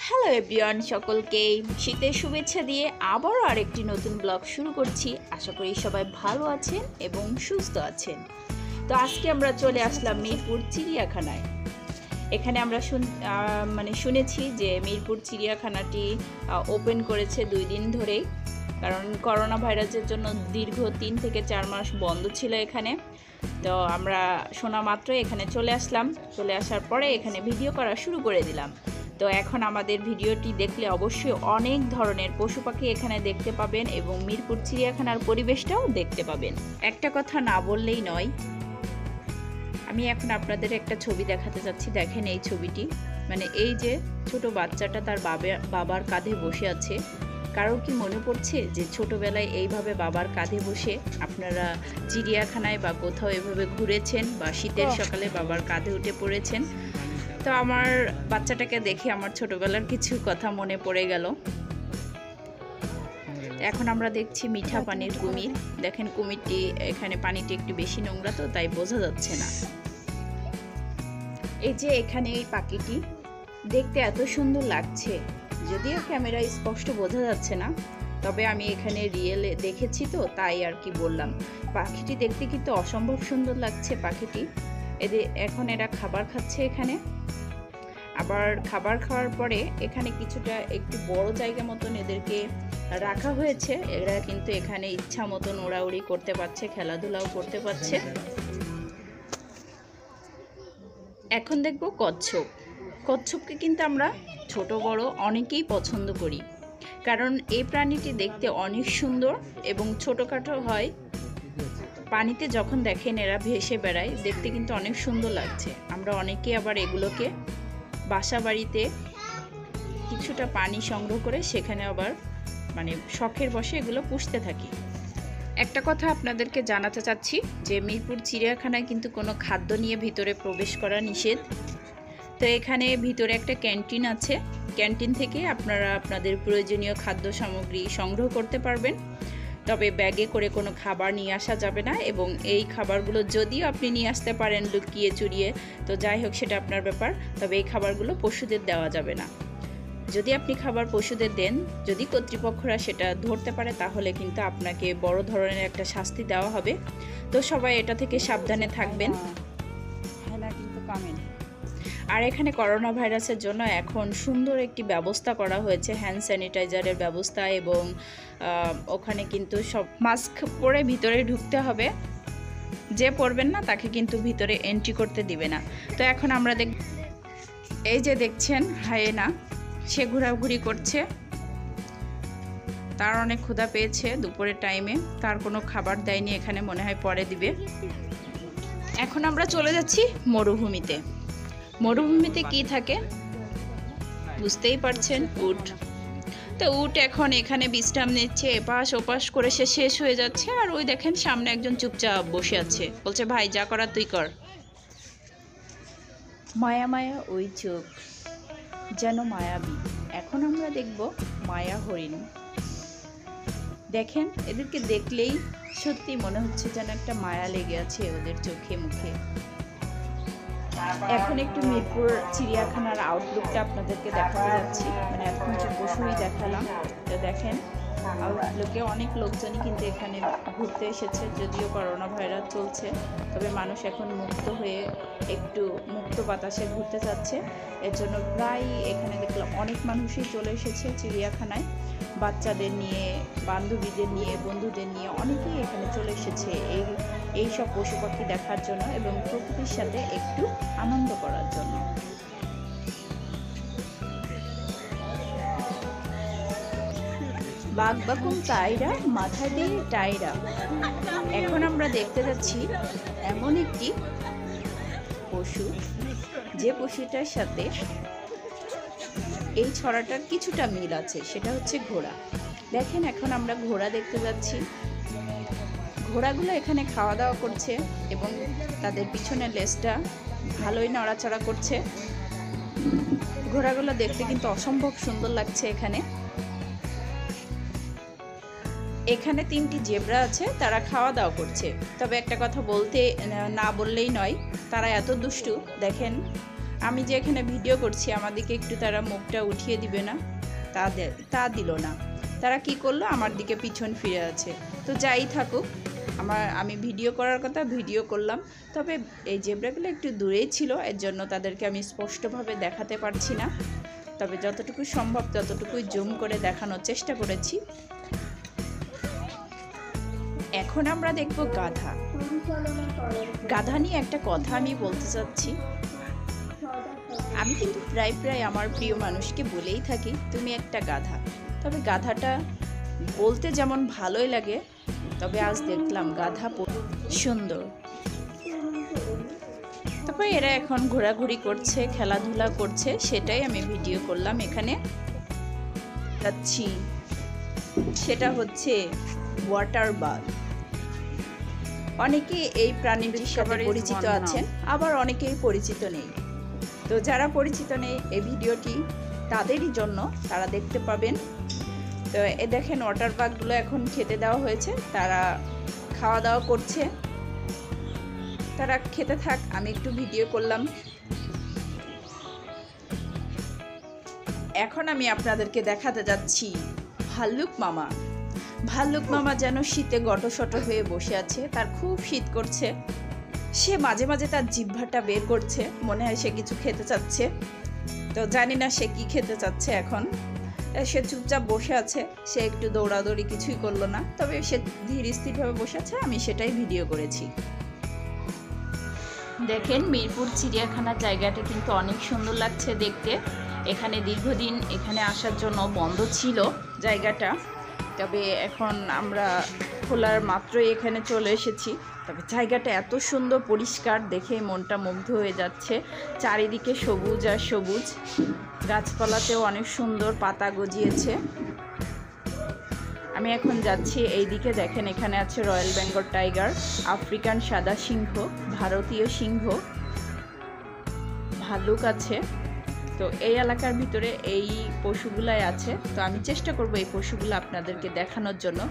Hello everyone, সকলকে শীতের শুভেচ্ছা দিয়ে আবারও আরেকটি নতুন ব্লগ শুরু করছি। আশা করি সবাই ভালো আছেন এবং সুস্থ আছেন। তো আজকে আমরা চলে আসলাম মিরপুর চিড়িয়াখানায়। এখানে আমরা শুনেছি যে মিরপুর চিড়িয়াখানাটি ওপেন করেছে 2 দিন ধরেই, কারণ করোনা ভাইরাসের জন্য দীর্ঘ 3 থেকে 4 মাস বন্ধ ছিল এখানে। তো আমরা শোনা মাত্রই এখানে চলে আসলাম। চলে আসার পরে এখানে ভিডিও করা শুরু করে দিলাম। তো এখন আমাদের ভিডিওটি দেখলে অবশ্যই অনেক ধরনের পশু পাখি এখানে দেখতে পাবেন এবং মিরপুর চিড়িয়াখানার পরিবেশটাও দেখতে পাবেন। একটা কথা না বললেই নয়, আমি এখন আপনাদের একটা ছবি দেখাতে চাচ্ছি। দেখেন এই ছবিটি, এই যে ছোট বাচ্চাটা তার বাবার কাঁধে বসে আছে। কারো কি মনে পড়ছে যে ছোটবেলায় এইভাবে বাবার কাঁধে বসে আপনারা চিড়িয়াখানায় বা কোথাও এভাবে ঘুরেছেন বা শীতের সকালে বাবার কাঁধে উঠে পড়েছেন? তো আমার বাচ্চাটাকে দেখে আমার ছোটবেলার কিছু কথা মনে পড়ে গেল। এখন আমরা দেখছি মিঠা পানির কুমির। দেখেন কুমিরটি, এখানে পানিটি একটু বেশি নোংরা তো তাই বোঝা যাচ্ছে না। এই যে এখানে এই পাখিটি দেখতে এত সুন্দর লাগছে, যদিও ক্যামেরায় স্পষ্ট বোঝা যাচ্ছে না, তবে আমি এখানে রিয়েলে দেখেছি তো তাই আর কি বললাম। পাখিটি দেখতে কিন্তু অসম্ভব সুন্দর লাগছে পাখিটি। এখন এরা খাবার খাচ্ছে এখানে। আবার খাবার খাওয়ার পরে এখানে কিছুটা একটু বড় জায়গা মতন এদেরকে রাখা হয়েছে। এরা কিন্তু এখানে ইচ্ছা মতন ওড়াউড়ি করতে পারছে, খেলাধুলাও করতে পারছে। এখন দেখবো কচ্ছপ। কচ্ছপকে কিন্তু আমরা ছোট বড় অনেকেই পছন্দ করি, কারণ এই প্রাণীটি দেখতে অনেক সুন্দর এবং ছোটোখাটো হয়। পানিতে যখন দেখেন এরা ভেসে বেড়ায়, দেখতে কিন্তু অনেক সুন্দর লাগছে। আমরা অনেকেই আবার এগুলোকে বাসা বাড়িতে কিছুটা পানি সংগ্রহ করে সেখানে আবার শখের বশে এগুলো পুষতে থাকি। একটা কথা আপনাদেরকে জানাতে চাচ্ছি যে মিরপুর চিড়িয়াখানায় কিন্তু কোনো খাদ্য নিয়ে ভিতরে প্রবেশ করা নিষেধ। তো এখানে ভিতরে একটা ক্যান্টিন আছে, ক্যান্টিন থেকে আপনারা আপনাদের প্রয়োজনীয় খাদ্য সামগ্রী সংগ্রহ করতে পারবেন। তবে ব্যাগে করে কোনো খাবার নিয়ে আসা যাবে না, এবং এই খাবারগুলো যদিও আপনি নিয়ে আসতে পারেন লুকিয়ে চুরিয়ে, তো যাই হোক সেটা আপনার ব্যাপার। তবে এই খাবারগুলো পশুদের দেওয়া যাবে না। যদি আপনি খাবার পশুদের দেন, যদি কর্তৃপক্ষরা সেটা ধরতে পারে, তাহলে কিন্তু আপনাকে বড় ধরনের একটা শাস্তি দেওয়া হবে। তো সবাই এটা থেকে সাবধানে থাকবেন। আর এখানে করোনা ভাইরাসের জন্য এখন সুন্দর একটি ব্যবস্থা করা হয়েছে, হ্যান্ড স্যানিটাইজারের ব্যবস্থা, এবং ওখানে কিন্তু সব মাস্ক পরে ভিতরে ঢুকতে হবে। যে পরবেন না তাকে কিন্তু ভিতরে এন্ট্রি করতে দিবে না। তো এখন আমরা এই যে দেখছেন হায়েনা, সে ঘোরাঘুরি করছে। তার অনেক ক্ষুধা পেয়েছে দুপুরের টাইমে, তার কোনো খাবার দেয়নি এখানে, মনে হয় পরে দিবে। এখন আমরা চলে যাচ্ছি মরুভূমিতে। মরুভূমিতে কি থাকে বুঝতেই পারছেন, উট। তো উট এখন এখানে বিশ্রাম নিচ্ছে, এপাশ ওপাশ করে সে শেষ হয়ে যাচ্ছে। আর ওই দেখেন সামনে একজন চুপচাপ বসে আছে, বলছে ভাই যা করার তুই কর। মায়া মায়া ওই চোখ যেন মায়াবী। এখন আমরা দেখব মায়া হরিণ। দেখেন এদেরকে দেখলেই সত্যি মনে হচ্ছে যেন একটা মায়া লেগে আছে ওদের চোখে মুখে। এখন একটু মিরপুর চিড়িয়াখানার আউটলুকটা আপনাদেরকে দেখাতে যাচ্ছি। এখন বসেই দেখালাম। তো দেখেন আউটলুকে অনেক লোকজনই কিন্তু এখানে ঘুরতে এসেছে, যদিও করোনা ভাইরাস চলছে, তবে মানুষ এখন মুক্ত হয়ে একটু মুক্ত বাতাসে ঘুরতে যাচ্ছে। এর জন্য প্রায় এখানে দেখলাম অনেক মানুষই চলে এসেছে চিড়িয়াখানায়, বাচ্চাদের নিয়ে, বান্ধবীদের নিয়ে, বন্ধুদের নিয়ে অনেকেই এখানে চলে এসেছে এই সব পশু পাখি দেখার জন্য এবং প্রকৃতির সাথে একটু আনন্দ করার জন্য। বাঘ বাকুম তাইরা মাথা দিয়ে টাইরা। এখন আমরা দেখতে যাচ্ছি এমন একটি পশু, যে পশুটার সাথে এই ছড়াটার কিছুটা মিল আছে, সেটা হচ্ছে ঘোড়া। দেখেন এখন আমরা ঘোড়া দেখতে যাচ্ছি। ঘোড়াগুলো এখানে খাওয়া দাওয়া করছে এবং তাদের পিছনের লেজটা ভালোই নড়াচড়া করছে। ঘোড়াগুলো দেখতে কিন্তু অসম্ভব সুন্দর লাগছে। এখানে 3টি জেব্রা আছে, তারা খাওয়া দাওয়া করছে। তবে একটা কথা না বললেই নয়, তারা এত দুষ্টু। দেখেন আমি যে এখানে ভিডিও করছি আমাদেরকে একটু তারা মুখটা উঠিয়ে দিবে না, তা দিল না। তারা কি করলো, আমার দিকে পিছন ফিরে আছে। তো যাই থাকুক, আমি ভিডিও করার কথা ভিডিও করলাম। তবে এই জেব্রাগুলো একটু দূরেই ছিল, এর জন্য তাদেরকে আমি স্পষ্টভাবে দেখাতে পারছি না। তবে যতটুকু সম্ভব ততটুকুই জুম করে দেখানোর চেষ্টা করেছি। এখন আমরা দেখব গাধা। গাধা নিয়ে একটা কথা আমি বলতে চাচ্ছি। আমি কিন্তু প্রায় আমার প্রিয় মানুষকে বলেই থাকি তুমি একটা গাধা। তবে গাধাটা বলতে যেমন ভালোই লাগে, তবে আজ দেখলাম গাধা সুন্দর। তারপরে এরা এখন ঘোরাঘুরি করছে, খেলাধুলা করছে, সেটাই আমি ভিডিও করলাম এখানে যাচ্ছি। সেটা হচ্ছে ওয়াটার বাগ। অনেকে এই প্রাণীটির সাথে পরিচিত আছেন, আবার অনেকেই পরিচিত নেই। তো যারা পরিচিত নেই এই ভিডিওটি তাদেরই জন্য, তারা দেখতে পাবেন। তো এ দেখেন ওয়াটার বাগগুলো এখন খেতে দেওয়া হয়েছে, তারা খাওয়া দাওয়া করছে। তারা খেতে থাক, আমি একটু ভিডিও করলাম। এখন আমি আপনাদেরকে দেখাতে যাচ্ছি ভাল্লুক মামা। ভাল্লুক মামা যেন শীতে গটসট হয়ে বসে আছে, তার খুব শীত করছে। সে মাঝে মাঝে তার জিহ্বাটা বের করছে, মনে হয় সে কিছু খেতে চাচ্ছে। তো জানি না সে কি খেতে চাচ্ছে। এখন সে চুপচাপ বসে আছে, সে একটু দৌড়াদৌড়ি কিছুই করলো না, তবে সে ধীর স্থিরভাবে বসে আছে, আমি সেটাই ভিডিও করেছি। দেখেন মিরপুর চিড়িয়াখানার জায়গাটা কিন্তু অনেক সুন্দর লাগছে দেখতে। এখানে দীর্ঘদিন এখানে আসার জন্য বন্ধ ছিল জায়গাটা, তবে এখন আমরা খোলার মাত্রই এখানে চলে এসেছি। তবে জায়গাটা এত সুন্দর পরিষ্কার, দেখে মনটা মুগ্ধ হয়ে যাচ্ছে। চারিদিকে সবুজ আর সবুজ, গাছপালাতেও অনেক সুন্দর পাতা গজিয়েছে। আমি এখন যাচ্ছি এই দিকে। দেখেন এখানে আছে রয়্যাল বেঙ্গল টাইগার, আফ্রিকান সাদা সিংহ, ভারতীয় সিংহ, ভাল্লুক আছে। তো এই এলাকার ভিতরে এই পশুগুলাই আছে। তো আমি চেষ্টা করব এই পশুগুলো আপনাদেরকে দেখানোর জন্য।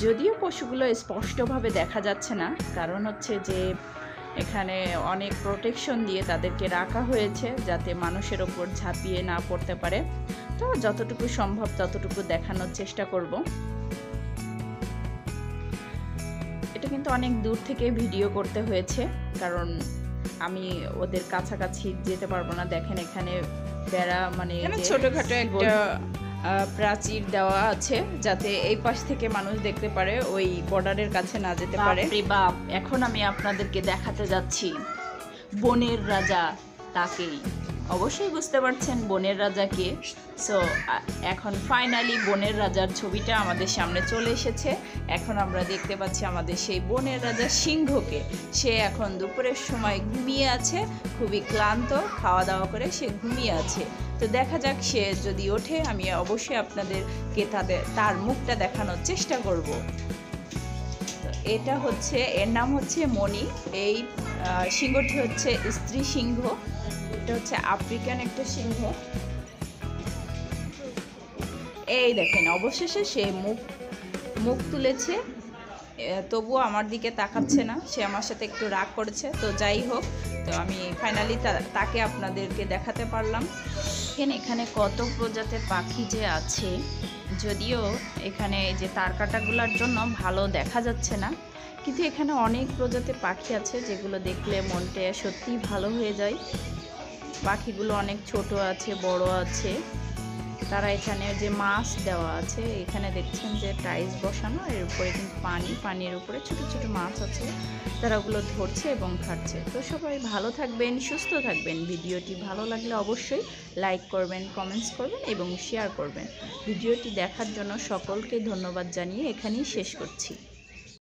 যদিও পশুগুলো স্পষ্টভাবে দেখা যাচ্ছে না, কারণ হচ্ছে যে এখানে অনেক প্রোটেকশন দিয়ে তাদেরকে রাখা হয়েছে যাতে মানুষের ওপর ঝাঁপিয়ে না পড়তে পারে। তো যতটুকু সম্ভব ততটুকু দেখানোর চেষ্টা করব। এটা কিন্তু অনেক দূর থেকে ভিডিও করতে হয়েছে, কারণ আমি ওদের কাছাকাছি যেতে পারবো না। দেখেন এখানে বেড়া, মানে ছোটখাটো একটা প্রাচীর দেওয়া আছে যাতে এই পাশ থেকে মানুষ দেখতে পারে, ওই বর্ডারের কাছে না যেতে পারে। বাপ, এখন আমি আপনাদেরকে দেখাতে যাচ্ছি বনের রাজা, তাকেই অবশ্যই বুঝতে পারছেন বনের রাজা কে। সো এখন ফাইনালি বনের রাজার ছবিটা আমাদের সামনে চলে এসেছে। এখন আমরা দেখতে পাচ্ছি আমাদের সেই বনের রাজা সিংহকে। সে এখন দুপুরের সময় ঘুমিয়ে আছে, খুবই ক্লান্ত, খাওয়া দাওয়া করে সে ঘুমিয়ে আছে। তো দেখা যাক সে যদি ওঠে, আমি অবশ্যই আপনাদেরকে তার মুখটা দেখানোর চেষ্টা করব। এটা হচ্ছে, এর নাম হচ্ছে মণি। এই সিংহটি হচ্ছে স্ত্রী সিংহ, এটা হচ্ছে আফ্রিকান একটা সিংহ। এই দেখেন অবশেষে সে মুখ তুলেছে, তবুও আমার দিকে তাকাচ্ছে না, সে আমার সাথে একটু রাগ করেছে। তো যাই হোক, তো আমি ফাইনালি তাকে আপনাদেরকে দেখাতে পারলাম। এখানে কত প্রজাতির পাখি যে আছে, যদিও এখানে যে তারকাটাগুলোর জন্য ভালো দেখা যাচ্ছে না, কিন্তু এখানে অনেক প্রজাতির পাখি আছে যেগুলো দেখলে মনটা সত্যিই ভালো হয়ে যায়। পাখিগুলো অনেক ছোট আছে, বড় আছে। তারা এখানে যে মাছ দেওয়া আছে, এখানে দেখছেন যে টাইলস বসানো, এর উপরে কিন্তু পানির উপরে ছোট ছোট মাছ আছে, তারা ওগুলো ধরছে এবং খাচ্ছে। তো সবাই ভালো থাকবেন, সুস্থ থাকবেন। ভিডিওটি ভালো লাগলে অবশ্যই লাইক করবেন, কমেন্টস করবেন এবং শেয়ার করবেন। ভিডিওটি দেখার জন্য সকলকে ধন্যবাদ জানিয়ে এখানেই শেষ করছি।